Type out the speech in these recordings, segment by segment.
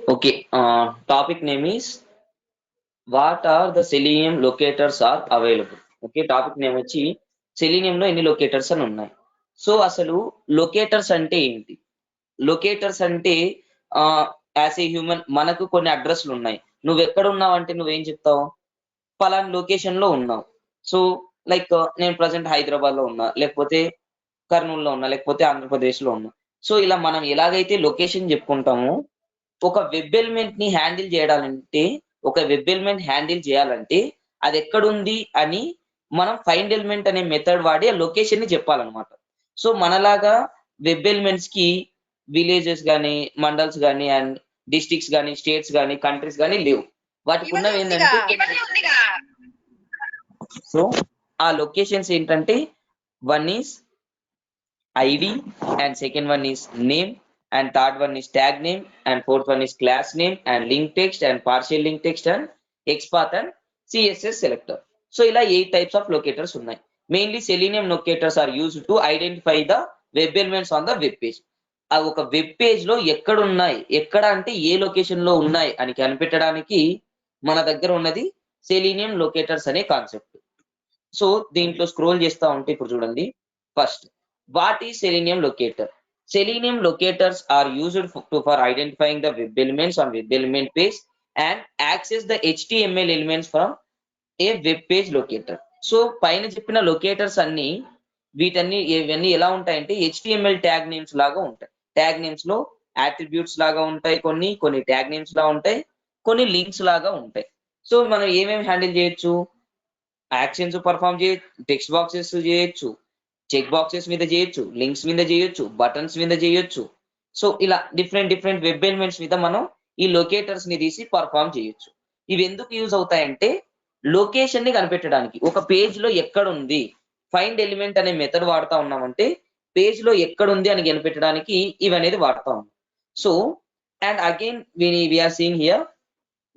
Okay, topic name is what are the selenium locators are available. Okay, topic name వచ్చి selenium లో ఎన్ని locators అని ఉన్నాయి. So అసలు లొకేటర్స్ అంటే ఏంటి? లొకేటర్స్ అంటే యాజ్ ఏ హ్యూమన్ మనకు కొన్ని అడ్రస్లు ఉన్నాయి. నువ్వు ఎక్కడ ఉన్నావు అంటే నువ్వేం చెప్తావు? పలానా లొకేషన్ లో ఉన్నావు. సో లైక్ నేను ప్రెజెంట్ హైదరాబాద్ లో ఉన్నా, లేకపోతే కర్నూలులో ఉన్నా, లేకపోతే ఆంధ్రప్రదేశ్ లో ఉన్నా. సో ఇలా మనం ఎలాగైతే లొకేషన్ చెప్పుకుంటామో ఒక వెబ్ ఎలిమెంట్ ని హ్యాండిల్ చేయడాలంటే ఒక వెబ్ ఎలిమెంట్ హ్యాండిల్ చేయాలంటే అది ఎక్కడుంది అని మనం ఫైండ్ ఎలిమెంట్ అనే మెథడ్ వాడి ఆ లొకేషన్ ని చెప్పాలన్నమాట. సో మనలాగా వెబ్ ఎలిమెంట్స్ కి విలేజెస్ గానీ, మండల్స్ గానీ అండ్ డిస్ట్రిక్ట్స్ గానీ, స్టేట్స్ గానీ, కంట్రీస్ గానీ లేవు. వాటికి ఉన్నవి ఏంటంటే సో ఆ లొకేషన్స్ ఏంటంటే one is ID and second one is name and third one is tag name and fourth one is class name and link text and partial link text and XPath and CSS selector. So ఇలా 8 types of locators ఉన్నాయి. Mainly Selenium locators are used to identify the web elements on the web page. ఆ ఒక web page లో ఎక్కడ ఉన్నాయి, ఎక్కడ అంటే ఏ location లో ఉన్నాయి అని కనిపెట్టడానికి మన దగ్గర ఉన్నది సెలీనియం లొకేటర్స్ అనే కాన్సెప్ట్. సో దీంట్లో స్క్రోల్ చేస్తా ఉంటే ఇప్పుడు చూడండి. First what is selenium locator? Selenium locators are used for identifying the web elements on web element page and access the HTML elements from a web page locator. So పైన చెప్పిన locators అన్ని ఇవన్నీ ఎలా ఉంటాయంటే HTML ట్యాగ్ నేమ్స్ లాగా ఉంటాయి. Tag names లో attributes లాగా ఉంటాయి, కొన్ని ట్యాగ్ నేమ్స్ లాగా ఉంటాయి, కొన్ని లింక్స్ లాగా ఉంటాయి. సో మనం ఏమేమి హ్యాండిల్ చేయొచ్చు? యాక్షన్స్ పర్ఫామ్ చేయొచ్చు, టెక్స్ట్ బాక్సెస్ చేయొచ్చు, చెక్ బాక్సెస్ మీద చేయొచ్చు, లింక్స్ మీద చేయొచ్చు, బటన్స్ మీద చేయొచ్చు. సో ఇలా డిఫరెంట్ వెబ్ ఎలిమెంట్స్ మీద మనం ఈ లొకేటర్స్ ని తీసి పర్ఫామ్ చేయొచ్చు. ఇవి ఎందుకు యూజ్ అవుతాయంటే లొకేషన్ ని కనిపెట్టడానికి. ఒక పేజ్ లో ఎక్కడ ఉంది, ఫైండ్ ఎలిమెంట్ అనే మెథడ్ వాడుతా ఉన్నామంటే పేజ్ లో ఎక్కడ ఉంది అని కనిపెట్టడానికి ఇవి అనేది వాడతా ఉన్నాం. So and again we're seeing here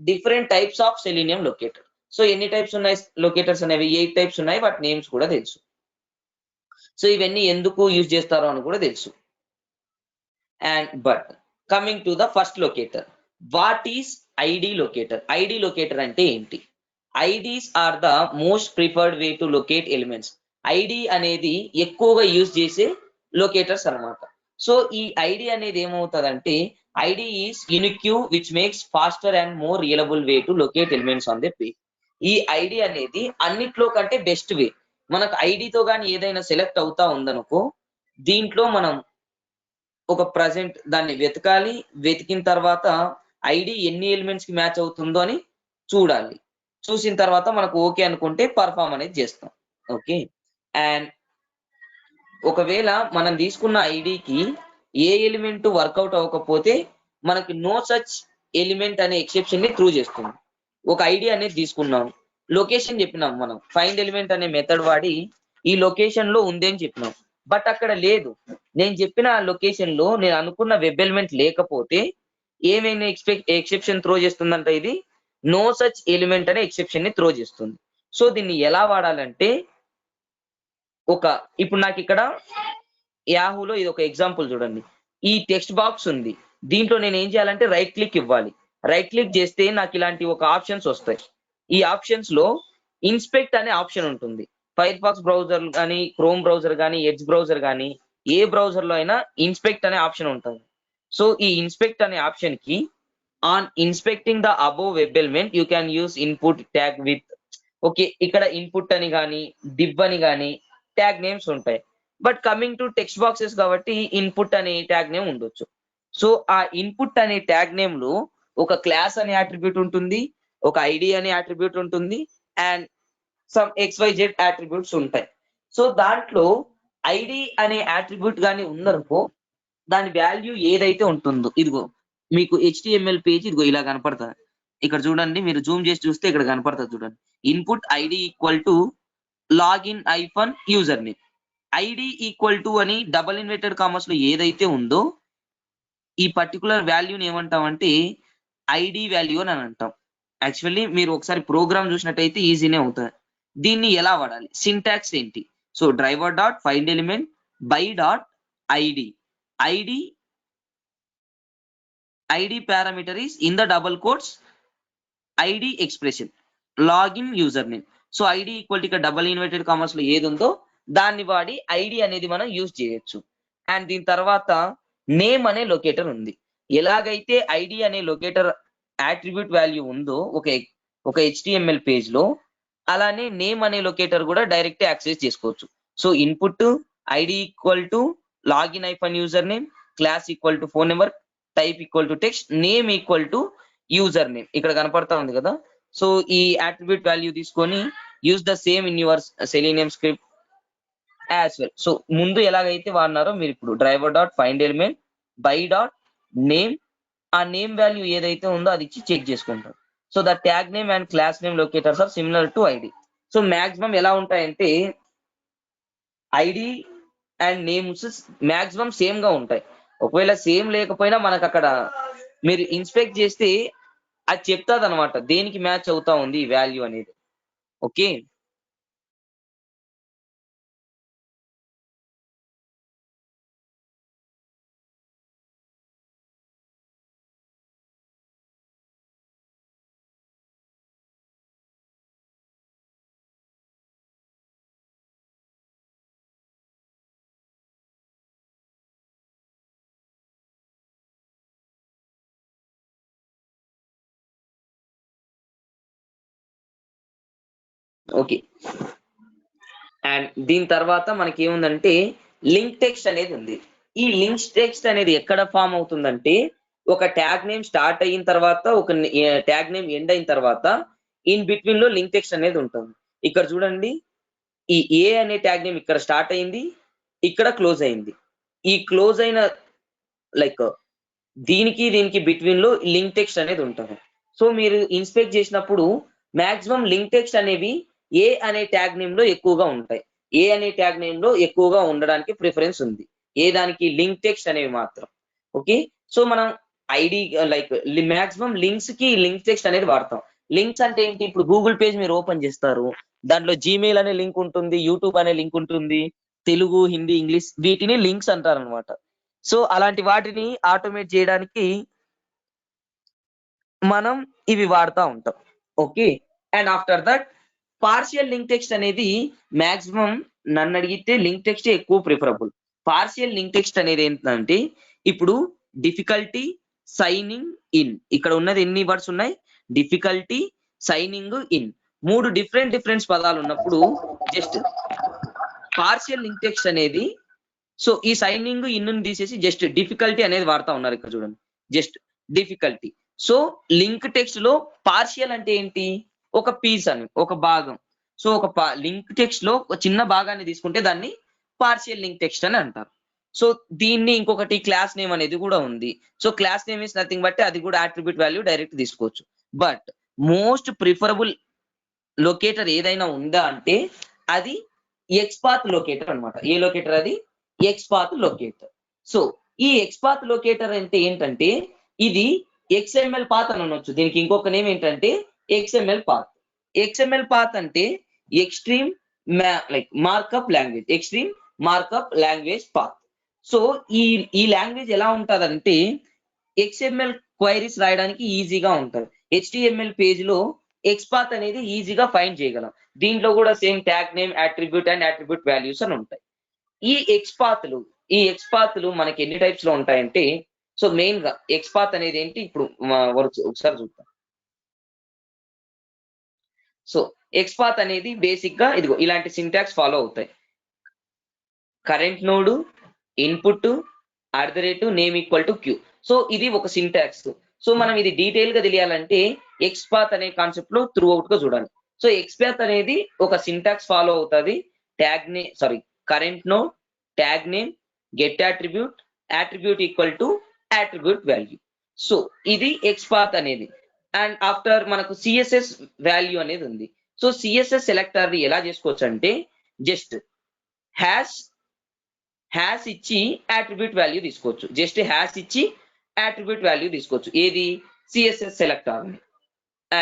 different types of selenium locator. So ఎన్ని టైప్స్ ఉన్నాయి లొకేటర్స్ అనేవి? 8 టైప్స్ ఉన్నాయి. వాటి నేమ్స్ కూడా తెలుసు. సో ఇవన్నీ ఎందుకు యూజ్ చేస్తారో అని కూడా తెలుసు. And but coming to the first locator, what is ID locator? ID locator అంటే ఏంటి? IDs are the most preferred way to locate elements. ID అనేది ఎక్కువగా యూజ్ చేసే లొకేటర్స్ అన్నమాట. సో ఈ ఐడి అనేది ఏమవుతుందంటే ID is unique which makes faster and more reliable way to locate elements on the page. ఈ ఐడి అనేది అన్నిట్లో కంటే బెస్ట్ వే. మనకు ఐడితో కానీ ఏదైనా సెలెక్ట్ అవుతా ఉందనుకో, దీంట్లో మనం ఒక ప్రజెంట్ దాన్ని వెతకాలి. వెతికిన తర్వాత ఐడి ఎన్ని ఎలిమెంట్స్ కి మ్యాచ్ అవుతుందో అని చూడాలి. చూసిన తర్వాత మనకు ఓకే అనుకుంటే పర్ఫామ్ అనేది చేస్తాం. ఓకే. అండ్ ఒకవేళ మనం తీసుకున్న ఐడికి ఏ ఎలిమెంట్ వర్కౌట్ అవ్వకపోతే మనకి నో సచ్ ఎలిమెంట్ అనే ఎక్సెప్షన్ ని త్రూ చేస్తుంది. ఒక ఐడి అనేది తీసుకున్నాం, లొకేషన్ చెప్పినాం, మనం ఫైండ్ ఎలిమెంట్ అనే మెథడ్ వాడి ఈ లొకేషన్ లో ఉంది అని చెప్పినాం. బట్ అక్కడ లేదు. నేను చెప్పిన ఆ లొకేషన్ లో నేను అనుకున్న వెబ్ ఎలిమెంట్ లేకపోతే ఏమైనా ఎక్సెప్షన్ త్రో చేస్తుందంట, ఇది నో సచ్ ఎలిమెంట్ అనే ఎక్సెప్షన్ ని త్రో చేస్తుంది. సో దీన్ని ఎలా వాడాలంటే ఇప్పుడు నాకు ఇక్కడ యాహూలో ఇది ఒక ఎగ్జాంపుల్ చూడండి. ఈ టెక్స్ట్ బాక్స్ ఉంది. దీంట్లో నేను ఏం చేయాలంటే రైట్ క్లిక్ ఇవ్వాలి. రైట్ క్లిక్ చేస్తే నాకు ఇలాంటి ఒక ఆప్షన్స్ వస్తాయి. ఈ ఆప్షన్స్ లో ఇన్స్పెక్ట్ అనే ఆప్షన్ ఉంటుంది. ఫైర్ ఫాక్స్ బ్రౌజర్ కానీ, క్రోమ్ బ్రౌజర్ కానీ, ఎడ్జ్ బ్రౌజర్ కానీ, ఏ బ్రౌజర్ లో అయినా ఇన్స్పెక్ట్ అనే ఆప్షన్ ఉంటుంది. సో ఈ ఇన్స్పెక్ట్ అనే ఆప్షన్ కి on inspecting the above web element you can use input tag with. Okay, ఇక్కడ ఇన్పుట్ అని కానీ, డివ్ అని కానీ ట్యాగ్ నేమ్స్ ఉంటాయి. But coming to text boxes కాబట్టి ఇన్పుట్ అనే ట్యాగ్ నేమ్ ఉండొచ్చు. సో ఆ ఇన్పుట్ అనే ట్యాగ్ నేమ్ లో ఒక క్లాస్ అనే అట్రిబ్యూట్ ఉంటుంది, ఒక ఐడి అనే అట్రిబ్యూట్ ఉంటుంది అండ్ సమ్ XYZ అట్రిబ్యూట్స్ ఉంటాయి. సో దాంట్లో ఐడి అనే అట్రిబ్యూట్ గానీ ఉందనుకో, దాని వాల్యూ ఏదైతే ఉంటుందో, ఇదిగో మీకు HTML పేజ్ ఇదిగో ఇలా కనపడుతుంది. ఇక్కడ చూడండి, మీరు జూమ్ చేసి చూస్తే ఇక్కడ కనపడుతుంది చూడండి. Input ID equal to login hyphen user name. ID equal to అని డబుల్ ఇన్వర్టెడ్ కామర్స్ లో ఏదైతే ఉందో ఈ పర్టికులర్ వాల్యూని ఏమంటామంటే ఐడి వాల్యూ అని అంటాం. యాక్చువల్లీ మీరు ఒకసారి ప్రోగ్రామ్ చూసినట్టయితే ఈజీనే అవుతుంది. దీన్ని ఎలా వాడాలి, సింటాక్స్ ఏంటి? So driver dot find element by dot ID. ID ID parameter is in the double quotes ID expression login username. So ID equal ఇక్కడ డబుల్ ఇన్వర్టెడ్ కామర్స్ లో ఏది ఉందో దాన్ని వాడి ఐడి అనేది మనం యూజ్ చేయొచ్చు. అండ్ దీని తర్వాత నేమ్ అనే లొకేటర్ ఉంది. ఎలాగైతే ఐడి అనే లొకేటర్ అట్రిబ్యూట్ వాల్యూ ఉందో ఒక HTML పేజ్ లో, అలానే నేమ్ అనే లొకేటర్ కూడా డైరెక్ట్ యాక్సెస్ చేసుకోవచ్చు. So input ID equal to login hyphen user name, class equal to phone number, type equal to text, name equal to user name ఇక్కడ కనపడతా ఉంది కదా. సో ఈ అట్రిబ్యూట్ వాల్యూ తీసుకొని use the same in your selenium script as well. So ముందు ఎలాగైతే వాడినారో మీరు ఇప్పుడు driver dot find element by dot name, ఆ నేమ్ వాల్యూ ఏదైతే ఉందో అది ఇచ్చి చెక్ చేసుకుంటారు. So the tag name and class name locators are similar to ID. So maximum ఎలా ఉంటాయంటే ID and names maximum same గా ఉంటాయి. ఒకవేళ సేమ్ లేకపోయినా మనకు అక్కడ మీరు ఇన్స్పెక్ట్ చేస్తే అది చెప్తాది అనమాట దేనికి మ్యాచ్ అవుతా ఉంది ఈ వాల్యూ అనేది. Okay, okay. అండ్ దీని తర్వాత మనకి ఏముందంటే లింక్ టెక్స్ట్ అనేది ఉంది. ఈ లింక్ టెక్స్ట్ అనేది ఎక్కడ ఫామ్ అవుతుందంటే ఒక ట్యాగ్ నేమ్ స్టార్ట్ అయిన తర్వాత, ఒక ట్యాగ్ నేమ్ ఎండ్ అయిన తర్వాత ఇన్ బిట్వీన్ లో లింక్ టెక్స్ట్ అనేది ఉంటుంది. ఇక్కడ చూడండి, ఈ ఏ అనే ట్యాగ్ నేమ్ ఇక్కడ స్టార్ట్ అయింది, ఇక్కడ క్లోజ్ అయింది. ఈ క్లోజ్ అయిన లైక్ దీనికి బిట్వీన్ లో లింక్ టెక్స్ట్ అనేది ఉంటుంది. సో మీరు ఇన్స్పెక్ట్ చేసినప్పుడు మాక్సిమం లింక్ టెక్స్ట్ అనేవి ఏ అనే ట్యాగ్ నేమ్ లో ఎక్కువగా ఉంటాయి. ఏ అనే ట్యాగ్ నేమ్ లో ఎక్కువగా ఉండడానికి ప్రిఫరెన్స్ ఉంది. ఏ దానికి లింక్ టెక్స్ట్ అనేవి మాత్రం. ఓకే, సో మనం ఐడి లైక్ మాక్సిమం లింక్స్ కి లింక్ టెక్స్ట్ అనేది వాడతాం. లింక్స్ అంటే ఏంటి? ఇప్పుడు గూగుల్ పేజ్ మీరు ఓపెన్ చేస్తారు, దాంట్లో జీమెయిల్ అనే లింక్ ఉంటుంది, యూట్యూబ్ అనే లింక్ ఉంటుంది, తెలుగు, హిందీ, ఇంగ్లీష్, వీటిని లింక్స్ అంటారు అనమాట. సో అలాంటి వాటిని ఆటోమేట్ చేయడానికి మనం ఇవి వాడుతూ ఉంటాం. Okay, and after that partial link text అనేది మాక్సిమం నన్ను అడిగితే లింక్ టెక్స్ట్ ఎక్కువ ప్రిఫరబుల్. పార్షియల్ లింక్ టెక్స్ట్ అనేది ఏంటంటే ఇప్పుడు డిఫికల్టీ, సైనింగ్ ఇన్, ఇక్కడ ఉన్నది ఎన్ని వర్డ్స్ ఉన్నాయి? డిఫికల్టీ, సైనింగ్ ఇన్, మూడు డిఫరెంట్ పదాలు ఉన్నప్పుడు జస్ట్ పార్షియల్ లింక్ టెక్స్ట్ అనేది, సో ఈ సైనింగ్ ఇన్ తీసేసి జస్ట్ డిఫికల్టీ అనేది వాడుతా ఉన్నారు. ఇక్కడ చూడండి, just difficulty. So link text లో పార్షియల్ అంటే ఏంటి? ఒక పీస్ అని, ఒక భాగం. సో ఒక లింక్ టెక్స్ట్ లో ఒక చిన్న భాగాన్ని తీసుకుంటే దాన్ని పార్షియల్ లింక్ టెక్స్ట్ అని అంటారు. సో దీన్ని ఇంకొకటి క్లాస్ నేమ్ అనేది కూడా ఉంది. So class name is nothing but అది కూడా అట్రిబ్యూట్ వాల్యూ డైరెక్ట్ తీసుకోవచ్చు. బట్ మోస్ట్ ప్రిఫరబుల్ లొకేటర్ ఏదైనా ఉందా అంటే అది ఎక్స్పాత్ లొకేటర్ అన్నమాట. ఏ లొకేటర్ అది? XPath locator. సో ఈ ఎక్స్పాత్ లొకేటర్ అంటే ఏంటంటే ఇది XML పాత్ అని అనొచ్చు. దీనికి ఇంకొక నేమ్ ఏంటంటే XML పాత్. XML పాత్ అంటే extreme markup language, extreme markup language path. So ఈ లాంగ్వేజ్ ఎలా ఉంటదంటే XML క్వైరీస్ రాయడానికి ఈజీగా ఉంటది. HTML పేజ్ లో ఎక్స్పాత్ అనేది ఈజీగా ఫైండ్ చేయగలం. దీంట్లో కూడా same tag name, attribute and attribute values అని ఉంటాయి. ఈ ఎక్స్పాత్లు మనకి ఎన్ని టైప్స్ లో ఉంటాయంటే, సో మెయిన్ గా ఎక్స్పాత్ అనేది ఏంటి ఇప్పుడు ఒకసారి చూద్దాం. సో ఎక్స్పాత్ అనేది బేసిక్ గా ఇదిగో ఇలాంటి సింటాక్స్ ఫాలో అవుతాయి. Current node, input, name equal to Q. So ఇది ఒక సింటాక్స్. సో మనం ఇది డీటెయిల్ గా తెలియాలంటే ఎక్స్పాత్ అనే కాన్సెప్ట్ లో త్రూ అవుట్ గా చూడాలి. సో ఎక్స్పాత్ అనేది ఒక సింటాక్స్ ఫాలో అవుతుంది. Current node, tag name, get attribute equal to attribute value. So ఇది ఎక్స్పాత్ అనేది. అండ్ ఆఫ్టర్ మనకు సిఎస్ఎస్ వాల్యూ అనేది ఉంది. సో సిఎస్ఎస్ సెలెక్టర్ ఎలా చేసుకోవచ్చు అంటే జస్ట్ హ్యాష్ ఇచ్చి అట్రిబ్యూట్ వాల్యూ తీసుకోవచ్చు. జస్ట్ హ్యాష్ ఇచ్చి అట్రిబ్యూట్ వాల్యూ తీసుకోవచ్చు. ఏది? CSS selector.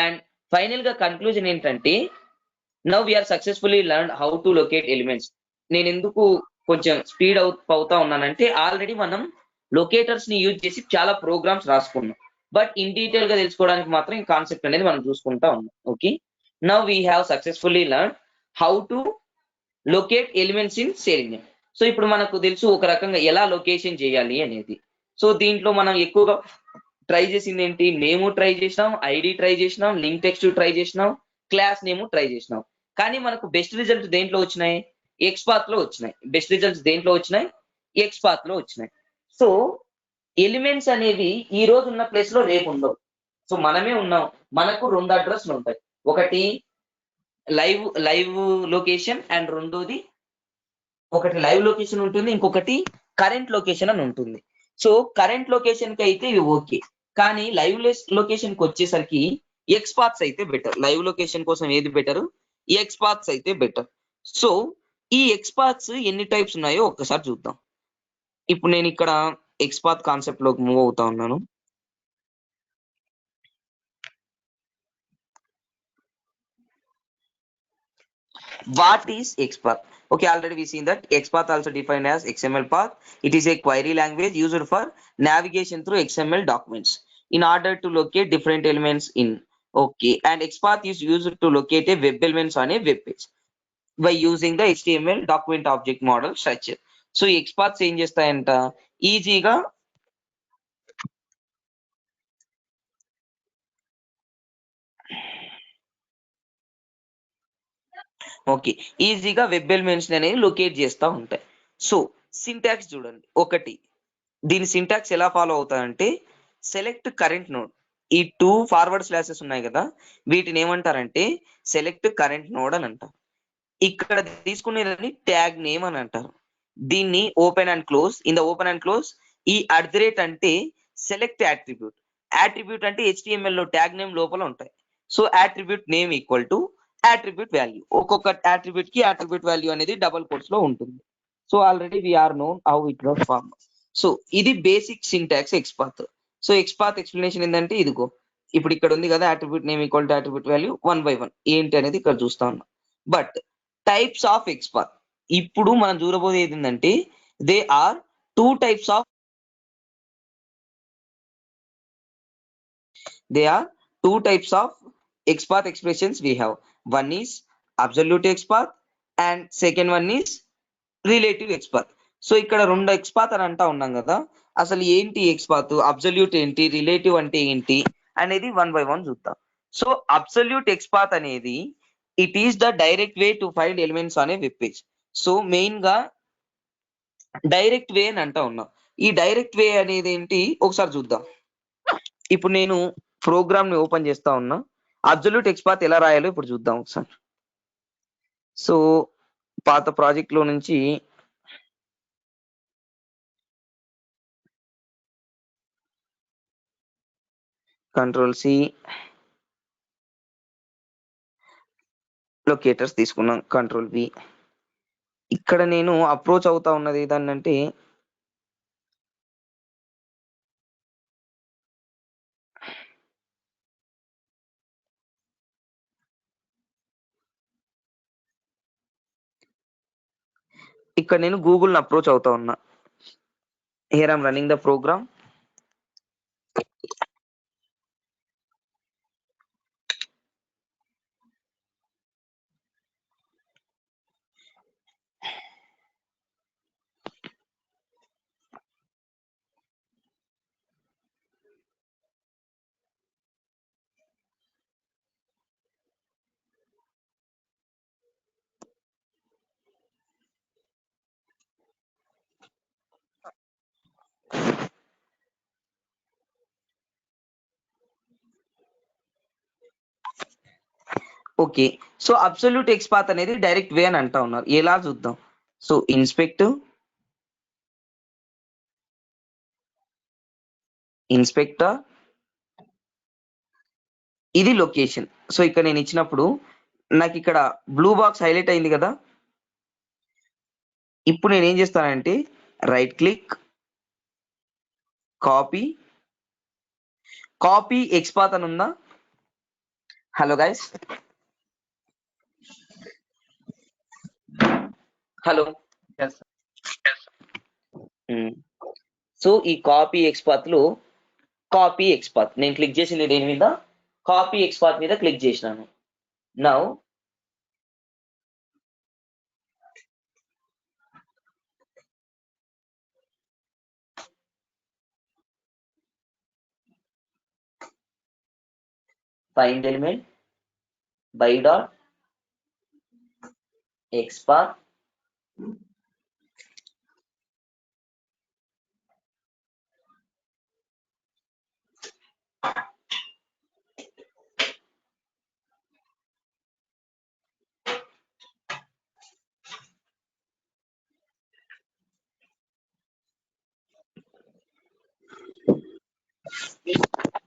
అండ్ ఫైనల్ గా కన్క్లూజన్ ఏంటంటే now we're successfully learn how to locate elements. నేను ఎందుకు కొంచెం స్పీడ్ అవుతా ఉన్నానంటే ఆల్రెడీ మనం లొకేటర్స్ ని యూజ్ చేసి చాలా ప్రోగ్రామ్స్ రాసుకున్నాం. బట్ ఇన్ డీటెయిల్ గా తెలుసుకోవడానికి మాత్రం ఈ కాన్సెప్ట్ అనేది మనం చూసుకుంటా ఉన్నాం. Okay, now we have successfully learn how to locate elements in selenium. So ఇప్పుడు మనకు తెలుసు ఒక రకంగా ఎలా లొకేషన్ చేయాలి అనేది. సో దీంట్లో మనం ఎక్కువగా ట్రై చేసింది ఏంటి, నేము ట్రై చేసినాం, ఐడి ట్రై చేసినాం, లింక్ టెక్స్ట్ ట్రై చేసినాం, క్లాస్ నేము ట్రై చేసినాం. కానీ మనకు బెస్ట్ రిజల్ట్ దేంట్లో వచ్చినాయి, ఎక్స్పాత్ లో వచ్చినాయి. బెస్ట్ రిజల్ట్స్ దేంట్లో వచ్చినాయి, ఎక్స్పాత్ లో వచ్చినాయి. సో ఎలిమెంట్స్ అనేవి ఈ రోజు ఉన్న ప్లేస్ లో రేపు ఉండవు. సో మనమే ఉన్నాం, మనకు 2 అడ్రస్లు ఉంటాయి. ఒకటి లైవ్ లొకేషన్ అండ్ రెండోది ఒకటి లైవ్ లొకేషన్ ఉంటుంది, ఇంకొకటి కరెంట్ లొకేషన్ అని ఉంటుంది. సో కరెంట్ లొకేషన్ కి అయితే ఇవి ఓకే, కానీ లైవ్ లొకేషన్ కి వచ్చేసరికి ఎక్స్పాత్స్ అయితే బెటర్. లైవ్ లొకేషన్ కోసం ఏది బెటర్, ఎక్స్పాత్స్ అయితే బెటర్. సో ఈ ఎక్స్పాత్స్ ఎన్ని టైప్స్ ఉన్నాయో ఒక్కసారి చూద్దాం. ఇప్పుడు నేను ఇక్కడ ఎక్స్పాత్ కాన్సెప్ట్ లోకి మూవ్ అవుతా ఉన్నాను. What is XPath? Okay, already we seen that XPath also defined as XML path. It is a query language used for navigation through XML documents in order to locate different elements in. Okay, and XPath is used to locate a web elements on a web page by using the HTML document object model structure. So XPaths ఏం చేస్తాయంట, ఈజీగా okay ఈజీగా web elements అనేది locate చేస్తూ ఉంటాయి. So syntax చూడండి, ఒకటి దీని syntax ఎలా ఫాలో అవుతాయంటే సెలెక్ట్ కరెంట్ నోడ్. ఈ 2 ఫార్వర్డ్ స్లాషెస్ ఉన్నాయి కదా, వీటిని ఏమంటారంటే సెలెక్ట్ కరెంట్ నోడ్ అని అంటారు. ఇక్కడ తీసుకునేదని ట్యాగ్ నేమ్ అని అంటారు. దీన్ని open and close. In the open and close ఈ @ అంటే సెలెక్ట్ యాట్రిబ్యూట్. యాట్రిబ్యూట్ అంటే HTML లో ట్యాగ్ నేమ్ లోపల ఉంటాయి. So attribute name equal to attribute value. ఒక్కొక్క యాట్రిబ్యూట్ కి యాట్రిబ్యూట్ వాల్యూ అనేది డబుల్ కోట్స్ లో ఉంటుంది. So already we are known how it was form. So ఇది basic syntax XPath. So XPath explanation ఏంటంటే ఇదిగో ఇప్పుడు ఇక్కడ ఉంది కదా, attribute name equal to attribute value 1 by 1 ఏంటి అనేది ఇక్కడ చూస్తా ఉన్నాం. బట్ టైప్స్ ఆఫ్ ఎక్స్పాత్ ఇప్పుడు మనం చూడబోయేది ఏంటంటే they are 2 types of XPath expressions we have. One is absolute XPath and second one is relative XPath. So ఇక్కడ 2 ఎక్స్పాత్ అని అంటా ఉన్నాం కదా, అసలు ఏంటి ఎక్స్పాత్, అబ్సల్యూట్ ఏంటి, రిలేటివ్ అంటే ఏంటి అనేది 1 by 1 చూద్దాం. సో అబ్సల్యూట్ ఎక్స్పాత్ అనేది it is the direct way to find elements on a web page. So main గా డైరెక్ట్ వే అని అంటా ఉన్నాం. ఈ డైరెక్ట్ వే అనేది ఏంటి ఒకసారి చూద్దాం. ఇప్పుడు నేను ప్రోగ్రామ్ ని ఓపెన్ చేస్తా ఉన్నా, అబ్సల్యూట్ ఎక్స్పాత్ ఎలా రాయాలో ఇప్పుడు చూద్దాం ఒకసారి. సో పాత ప్రాజెక్ట్ లో నుంచి Ctrl+C లొకేటర్స్ తీసుకున్నాం, Ctrl+V. ఇక్కడ నేను అప్రోచ్ అవుతా ఉన్నది ఏదన్నంటే ఇక్కడ నేను గూగుల్ ని అప్రోచ్ అవుతా ఉన్నా. Here I'm running the program. Okay, so absolute XPath అనేది డైరెక్ట్ వే అని అంటా ఉన్నారు. ఎలా చూద్దాం. సో ఇన్స్పెక్టర్ ఇది లొకేషన్. సో ఇక్కడ నేను ఇచ్చినప్పుడు నాకు ఇక్కడ బ్లూ బాక్స్ హైలైట్ అయింది కదా, ఇప్పుడు నేను ఏం చేస్తానంటే రైట్ క్లిక్, కాపీ ఎక్స్పాత్ అని ఉందా. Hello guys, hello. సో ఈ కాపీ ఎక్స్పాత్ లో కాపీ ఎక్స్పాత్ నేను క్లిక్ చేసింది దేని మీద, కాపీ ఎక్స్పాత్ మీద క్లిక్ చేసినాను. Now find element by dot xpath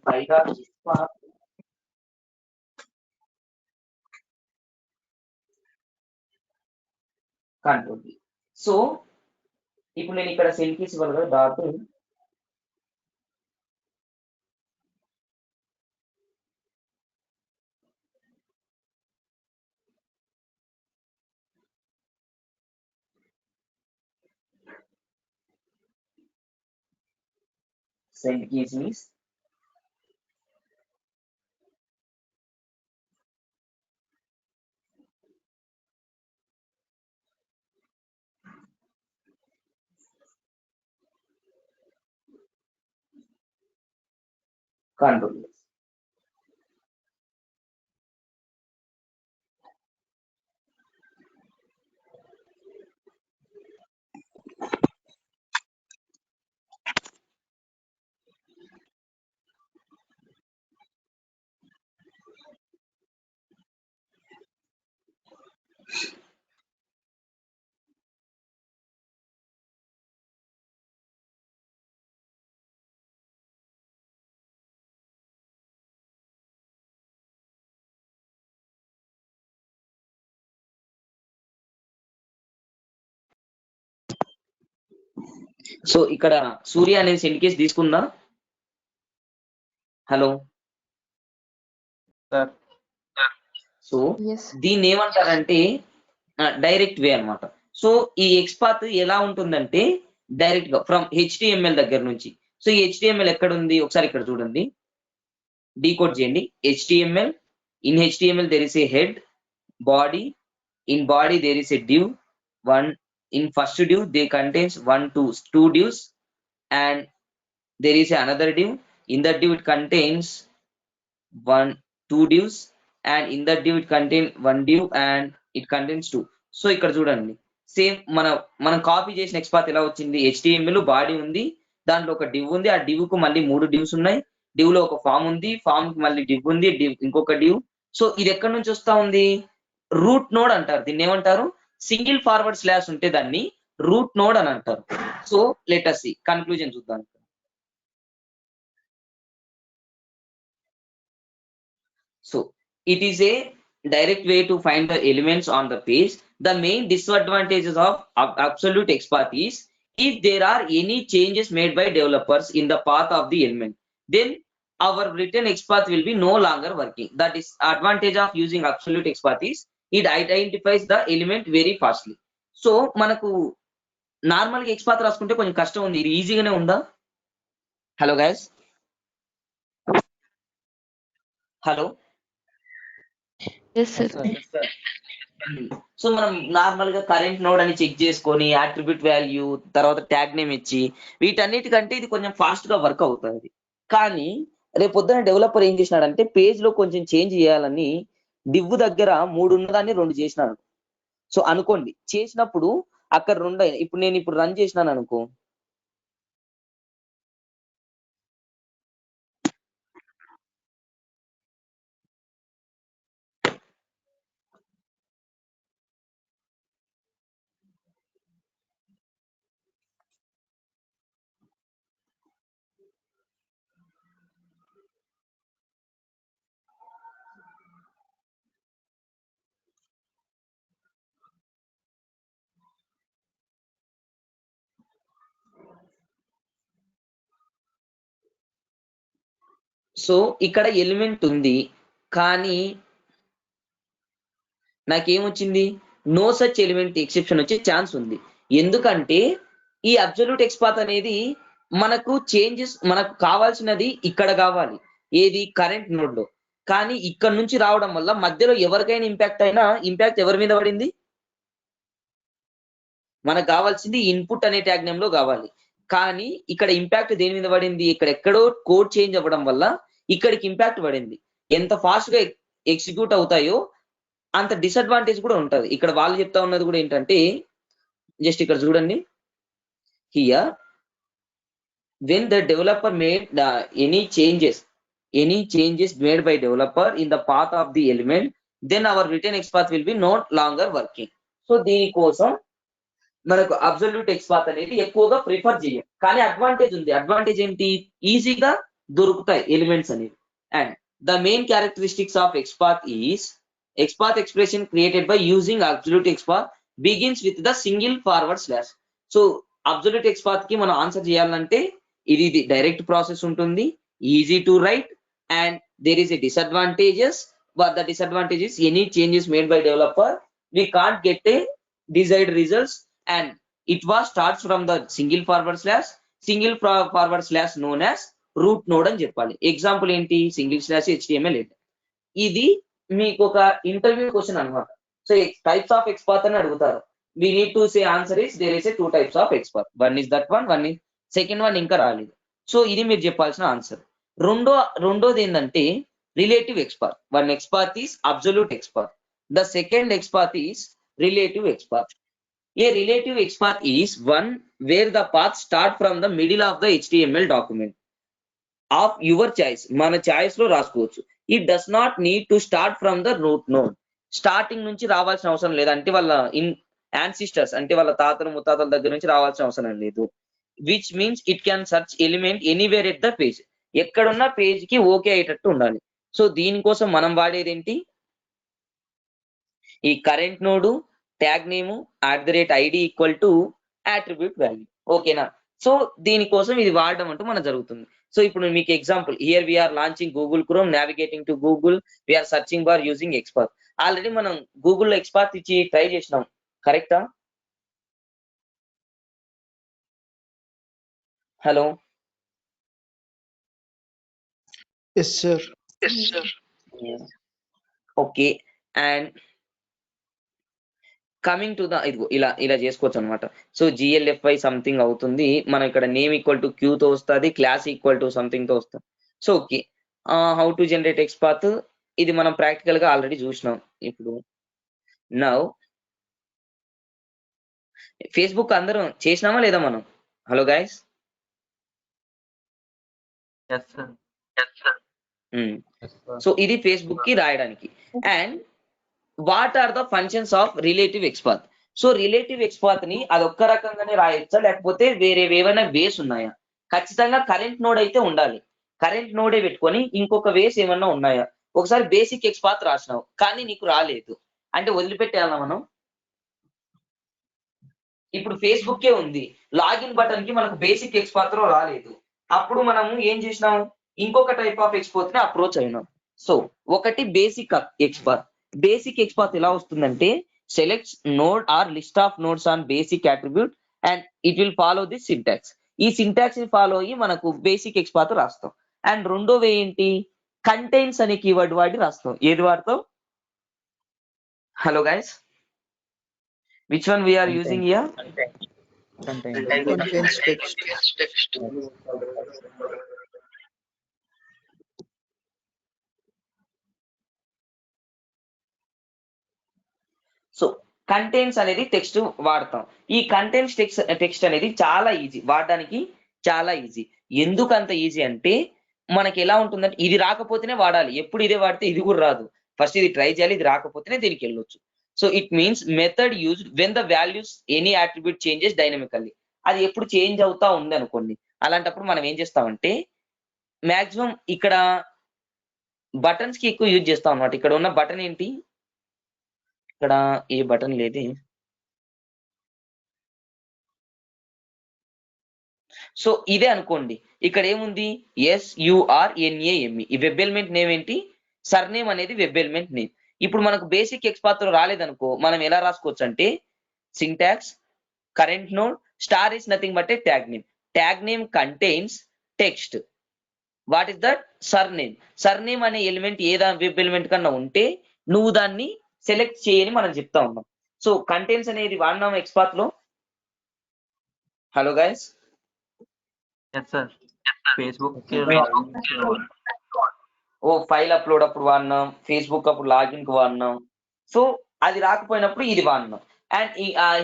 by dot xpath control. So ఇప్పుడు నేను ఇక్కడ సెల్ కీస్ ఇవ్వాలి కదా, dot cell keys means control. So ఇక్కడ సూర్య అనేది సెల్ కేస్ తీసుకుందా? Hello sir. So Yes. దీన్ని ఏమంటారంటే డైరెక్ట్ వే అన్నమాట. సో ఈ ఎక్స్పాత్ ఎలా ఉంటుందంటే డైరెక్ట్ గా ఫ్రమ్ హెచ్టిఎంఎల్ దగ్గర నుంచి. సో ఈ హెచ్టిఎంఎల్ ఎక్కడ ఉంది ఒకసారి ఇక్కడ చూడండి, డీకోడ్ చేయండి. HTML, in HTML there is a head, body, in body there is a div, one in first div they contains two divs, and there is another div, in that div it contains two divs, and in that div it contain one div and it contains two. So ఇక్కడ చూడండి, same మనం copy చేసిన XPath ఎలా వచ్చింది, HTML body ఉంది, దాంట్లో ఒక div ఉంది, ఆ డివ్ కు మళ్ళీ 3 divs ఉన్నాయి, డివ్ లో ఒక ఫామ్ ఉంది, ఫామ్ కి మళ్ళీ డివ్ ఉంది, డివ్ ఇంకొక డివ్. సో ఇది ఎక్కడి నుంచి వస్తా ఉంది, రూట్ నోడ్ అంటారు. దీన్ని ఏమంటారు, సింగిల్ ఫార్వర్డ్ స్లాష్ ఉంటే దాన్ని రూట్ నోడ్ అని అంటారు. So let us see conclusion చూద్దాం. So it is a direct way to find the elements on the page. The main disadvantages of absolute XPath is if there are any changes made by developers in the path of the element, then our written XPath will be no longer working. That is advantage of using absolute XPath is it identifies the element very fastly. So మనకు normal గా XPath రాసుకుంటే కొంచెం కష్టం ఉంది, ఇది ఈజీగానే ఉందా? Hello guys, hello. Yes, sir. So మనం నార్మల్ గా కరెంట్ నోడ్ అని చెక్ చేసుకొని అట్రిబ్యూట్ వాల్యూ తర్వాత ట్యాగ్ నేమ్ ఇచ్చి వీటన్నిటికంటే ఇది కొంచెం ఫాస్ట్ గా వర్క్ అవుతుంది. కానీ రేపు పొద్దున డెవలపర్ ఏం చేసినాడంటే పేజ్ లో కొంచెం చేంజ్ చేయాలని డివ్ దగ్గర 3 ఉన్నదాన్ని 2 చేసినాడు. సో అనుకోండి చేసినప్పుడు అక్కడ 2 అయినాయి. ఇప్పుడు నేను రన్ చేసినాను అనుకో, సో ఇక్కడ ఎలిమెంట్ ఉంది కానీ నాకేమొచ్చింది, నో సచ్ ఎలిమెంట్ ఎక్సెప్షన్ వచ్చే ఛాన్స్ ఉంది. ఎందుకంటే ఈ అబ్సల్యూట్ ఎక్స్పాత్ అనేది మనకు చేంజెస్ మనకు కావాల్సినది ఇక్కడ కావాలి, ఏది కరెంట్ నోడ్ లో. కానీ ఇక్కడ నుంచి రావడం వల్ల మధ్యలో ఎవరికైనా ఇంపాక్ట్ అయినా ఇంపాక్ట్ ఎవరి మీద పడింది? మనకు కావాల్సింది ఇన్పుట్ అనే ట్యాగ్ నేమ్ లో కావాలి. కానీ ఇక్కడ ఇంపాక్ట్ దేని మీద పడింది? ఇక్కడ ఎక్కడో కోడ్ చేంజ్ అవ్వడం వల్ల ఇక్కడికి ఇంపాక్ట్ పడింది. ఎంత ఫాస్ట్ గా ఎగ్జిక్యూట్ అవుతాయో అంత డిసడ్వాంటేజ్ కూడా ఉంటది. ఇక్కడ వాళ్ళు చెప్తా ఉన్నది కూడా ఏంటంటే, జస్ట్ ఇక్కడ చూడండి, here when the developer made any changes made by developer in the path of the element, then our written XPath will be no longer working. So దీనికోసం మనకు అబ్సల్యూట్ XPath అనేది ఎక్కువగా ప్రిఫర్ చేయం. కానీ అడ్వాంటేజ్ ఉంది. Advantage ఏంటి? ఈజీగా దొరుకుతాయి ఎలిమెంట్స్ అనేవి. And the main characteristics of XPath is XPath expression created by using absolute XPath begins with the single forward slash. So absolute XPath కి మనం ఆన్సర్ చేయాలంటే ఇది డైరెక్ట్ ప్రాసెస్ ఉంటుంది, easy to write, and there is a disadvantages. But the disadvantage is any changes made by developer we can't get a desired results, and it was starts from the single forward slash known as root node అని చెప్పాలి. Example ఏంటి? Single slash HTML. ఇది మీకు ఒక interview question అన్నమాట. So types of XPath అని అడుగుతారు. we need to say answer is there is a two types of XPath. one is that one is second one ఇంకా రాలేదు. సో ఇది మీరు చెప్పాల్సిన ఆన్సర్. రెండోది ఏంటంటే relative XPath. One XPath is absolute XPath. The second XPath is relative XPath. A relative XPath is one wear the path start from the middle of the HTML document of your choice. మన choice లో రాసుకోవచ్చు. It does not need to start from the root node. Starting నుంచి రావాల్సిన అవసరం లేదు. అంటే వాళ్ళ ancestors అంటే వాళ్ళ తాతలు ముత్తాతల దగ్గర నుంచి రావాల్సిన అవసరం లేదు. Which means it can search element anywhere at the page. ఎక్కడున్న పేజ్ కి ఓకే అయ్యేటట్టు ఉండాలి. సో దీనికోసం మనం వాడేది ఏంటి? ఈ current node, tag name, @id equal to attribute value. ఓకేనా? సో దీనికోసం ఇది వాడడం అంటూ మనకు జరుగుతుంది. సో ఇప్పుడు మీకు example, here we're launching Google Chrome, navigating to Google, we're searching bar using XPath. Already మనం గూగుల్లో XPath ఇచ్చి ట్రై చేసినాం, కరెక్టా? Hello, Yes, sir. Okay. And coming to the ఇదిగో ఇలా చేసుకోవచ్చు అనమాట. సో GLFI సంథింగ్ అవుతుంది. మనం ఇక్కడ నేమ్ ఈక్వల్ టు Q తో వస్తుంది, క్లాస్ ఈక్వల్ టు సంథింగ్ తో వస్తుంది. So okay, how to generate XPath ఇది మనం ప్రాక్టికల్ గా ఆల్రెడీ చూసినాం. ఇప్పుడు నౌ ఫేస్బుక్ అందరం చేసినామా లేదా మనం? Hello guys. సో ఇది ఫేస్బుక్ కి రాయడానికి. And what are the functions of relative XPath? So relative XPath ని అదొక్క రకంగానే రాయొచ్చా, లేకపోతే వేరే ఏమైనా వేస్ ఉన్నాయా? ఖచ్చితంగా కరెంట్ నోడ్ అయితే ఉండాలి. కరెంట్ నోడే పెట్టుకొని ఇంకొక వేస్ ఏమన్నా ఉన్నాయా? ఒకసారి బేసిక్ XPath రాసినావు కానీ నీకు రాలేదు అంటే వదిలిపెట్టేయాలా మనం? ఇప్పుడు ఫేస్బుక్ ఉంది, లాగిన్ బటన్ కి మనకు బేసిక్ XPath లో రాలేదు. అప్పుడు మనం ఏం చేసినాం? ఇంకొక టైప్ ఆఫ్ XPath ని అప్రోచ్ అయినాం. సో ఒకటి బేసిక్ XPath. బేసిక్ XPath ఎలా వస్తుందంటే, selects node or list of nodes on basic attribute and it will follow this syntax. ఈ సింటాక్స్ ని ఫాలో అయ్యి మనకు బేసిక్ XPath రాస్తాం. అండ్ రెండో వే ఏంటి? కంటైన్స్ అనే కీవర్డ్ వాడి రాస్తాం. ఏది వాడతాం? Hello guys, which one we're using here? Contains text. So contents అనేది టెక్స్ట్ వాడతాం. ఈ కంటెంట్స్ టెక్స్ట్ అనేది చాలా ఈజీ వాడడానికి, చాలా ఈజీ. ఎందుకు అంత ఈజీ అంటే, మనకి ఎలా ఉంటుందంటే ఇది రాకపోతేనే వాడాలి. ఎప్పుడు ఇదే వాడితే ఇది కూడా రాదు. ఫస్ట్ ఇది ట్రై చేయాలి, ఇది రాకపోతేనే దీనికి వెళ్ళొచ్చు. So it means method used when the values any attribute changes dynamically. అది ఎప్పుడు చేంజ్ అవుతా ఉంది అనుకోండి, అలాంటప్పుడు మనం ఏం చేస్తామంటే మాక్సిమం ఇక్కడ బటన్స్ కి ఎక్కువ యూజ్ చేస్తాం అన్నమాట. ఇక్కడ ఉన్న బటన్ ఏంటి? ఇక్కడ ఏ బటన్ లేదే. సో ఇదే అనుకోండి, ఇక్కడ ఏముంది? SURNAME. ఈ వెబ్ ఎలిమెంట్ నేమ్ ఏంటి? సర్నేమ్ అనేది వెబ్ ఎలిమెంట్ నేమ్. ఇప్పుడు మనకు బేసిక్ XPath రాలేదనుకో, మనం ఎలా రాసుకోవచ్చు అంటే syntax current node star is nothing but A tag name. Tag name contains text. What is that? Surname. Surname అనే ఎలిమెంట్ ఏదా వెబ్ ఎలిమెంట్ కన్నా ఉంటే నువ్వు దాన్ని సెలెక్ట్ చేయని మనం చెప్తా ఉన్నాం. సో కంటెంట్స్ అనేది వాడినాం ఎక్స్పాత్ లో. Hello guys. Yes sir. Facebook ఓ ఫైల్ అప్లోడ్ అప్పుడు వాడినాం, ఫేస్బుక్ అప్పుడు లాగిన్ కు వాడినాం. సో అది రాకపోయినప్పుడు ఇది వాడినాం. And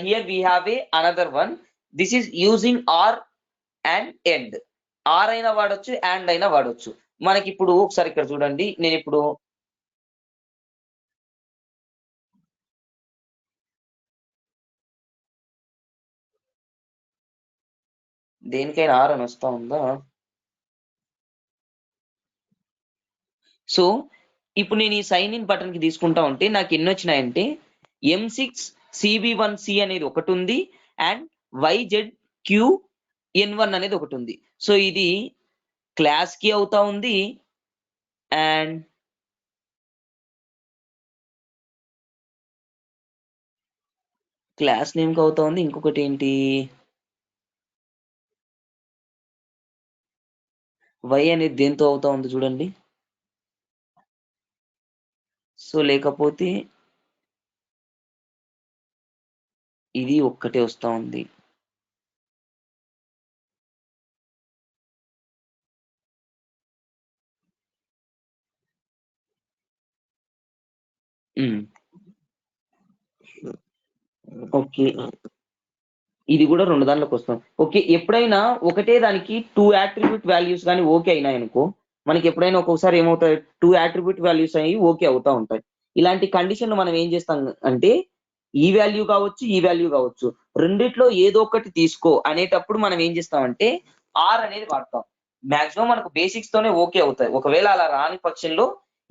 here we have a another one. This is using or and end. Or అయినా వాడొచ్చు, అండ్ అయినా వాడొచ్చు. మనకి ఇప్పుడు ఒకసారి ఇక్కడ చూడండి, నేను ఇప్పుడు దేనికైనా ఆర్ అని వస్తా ఉందా? సో ఇప్పుడు నేను ఈ సైన్ ఇన్ బటన్ కి తీసుకుంటా ఉంటే నాకు ఎన్ని వచ్చినాయంటే M6 CB1C అనేది ఒకటి ఉంది, అండ్ YZQN1 అనేది ఒకటి ఉంది. సో ఇది క్లాస్ కి అవుతా ఉంది, అండ్ క్లాస్ నేమ్ కి అవుతా ఉంది. ఇంకొకటి ఏంటి, Y అనేది దేంతో అవుతా ఉంది చూడండి. సో లేకపోతే ఇది ఒక్కటే వస్తా ఉంది. ఓకే, ఇది కూడా రెండు దాంట్లోకి వస్తాం. ఓకే, ఎప్పుడైనా ఒకటే దానికి 2 యాట్రిబ్యూట్ వాల్యూస్ కానీ ఓకే అయినాయి అనుకో, మనకి ఎప్పుడైనా ఒక్కొక్కసారి ఏమవుతాయి, 2 యాట్రిబ్యూట్ వాల్యూస్ అయ్యి ఓకే అవుతా ఉంటాయి. ఇలాంటి కండిషన్ మనం ఏం చేస్తాం అంటే ఈ వాల్యూ కావచ్చు, ఈ వాల్యూ కావచ్చు, రెండిట్లో ఏదో ఒకటి తీసుకో అనేటప్పుడు మనం ఏం చేస్తామంటే ఆర్ అనేది వాడతాం. మాక్సిమం మనకు బేసిక్స్ తోనే ఓకే అవుతాయి. ఒకవేళ అలా రాని పక్షంలో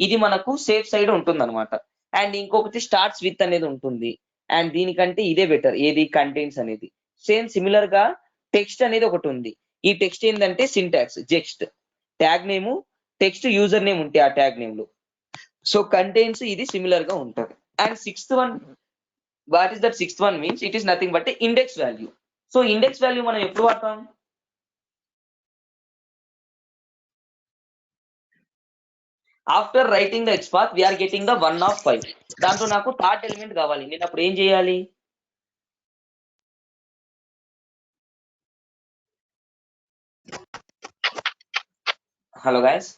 ఇది మనకు సేఫ్ సైడ్ ఉంటుంది అనమాట. అండ్ ఇంకొకటి స్టార్ట్స్ విత్ అనేది ఉంటుంది. అండ్ దీనికంటే ఇదే బెటర్, ఏది కంటెంట్స్ అనేది. సేమ్ సిమిలర్ గా టెక్స్ట్ అనేది ఒకటి ఉంది. ఈ టెక్స్ట్ ఏంటంటే సింటాక్స్ జెక్స్ట్, tag name, text user name ఉంటే ఆ ట్యాగ్ నేమ్ లో. సో కంటెంట్స్ ఇది సిమిలర్ గా ఉంటుంది. And sixth one, what is that sixth one means it is nothing but index value. So index value మనం ఎప్పుడు వాడతాం? After writing the XPath we are getting the 1 of 5. దాంట్లో నాకు third element కావాలి, నేను అప్పుడు ఏం చేయాలి? Hello guys.